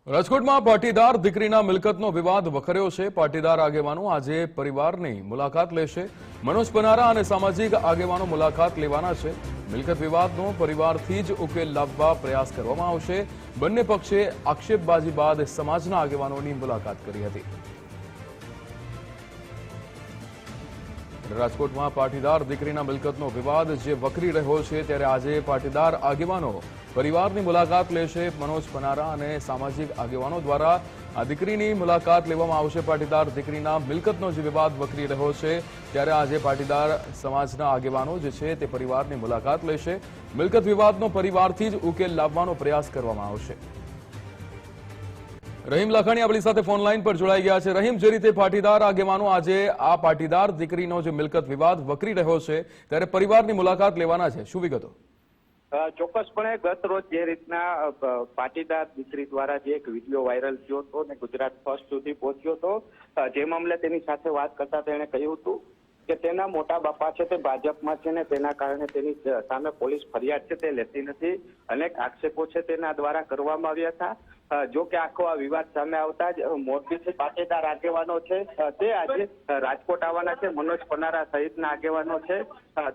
રાજકોટમાં પાટીદાર દીકરીના મિલકતનો વિવાદ વખર્યો છે। પાટીદાર આગેવાનો આજે પરિવારની મુલાકાત લેશે। મનોજ પનારા અને સામાજિક આગેવાનો મુલાકાત લેવાના છે। મિલકત વિવાદનો પરિવારથી જ ઉકેલ લાવવા પ્રયાસ કરવામાં આવશે। બંને પક્ષે આક્ષેપબાજી બાદ સમાજના આગેવાનોની મુલાકાત કરી હતી। રાજકોટમાં પાટીદાર દીકરીના મિલકતનો વિવાદ જે વકરી રહ્યો છે ત્યારે આજે પાટીદાર આગેવાનો પરિવારની મુલાકાત લેશે। મનોજ પનારા અને સામાજિક આગેવાનો દ્વારા આ દીકરીની મુલાકાત લેવામાં આવશે। પાટીદાર દીકરીના મિલકતનો જે વિવાદ વકરી રહ્યો છે ત્યારે આજે પાટીદાર સમાજના આગેવાનો જે છે તે પરિવારની મુલાકાત લેશે। મિલકત વિવાદનો પરિવારથી જ ઉકેલ લાવવાનો પ્રયાસ કરવામાં આવશે। રહીમ લાખાણી આપણી સાથે ફોન લાઈન પર જોડાઈ ગયા છે। રહીમ, જે રીતે પાટીદાર આગેવાનો આજે આ પાટીદાર દીકરીનો જે મિલકત વિવાદ વકરી રહ્યો છે ત્યારે પરિવારની મુલાકાત લેવાના છે, શું વિગતો? ચોક્કસપણે ગત રોજ જે રીતના પાટીદાર દીકરી દ્વારા જે એક વિડીયો વાયરલ થયો હતો અને ગુજરાત ફર્સ્ટ સુધી પહોંચ્યો હતો, જે મામલે તેની સાથે વાત કરતા તેણે કહ્યું હતું કે તેના મોટા બાપા છે તે ભાજપમાં છે ને તેના કારણે તેની સામે પોલીસ ફરિયાદ છે તે લેતી નથી। અનેક આક્ષેપો છે તેના દ્વારા કરવામાં આવ્યા હતા। જો કે આખો આ વિવાદ સામે આવતા જ મોરબીથી પાટીદાર આગેવાનો છે તે આજે રાજકોટ આવવાના છે। મનોજ પનારા સહિતના આગેવાનો છે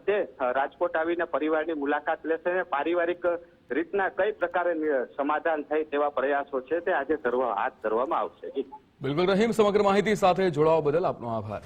તે રાજકોટ આવીને પરિવારની મુલાકાત લેશે અને પારિવારિક રીતના કઈ પ્રકારે સમાધાન થાય તેવા પ્રયાસો છે તે આજે હાથ ધરવામાં આવશે। બિલકુલ રહીમ, સમગ્ર માહિતી સાથે જોડાવા બદલ આપનો આભાર।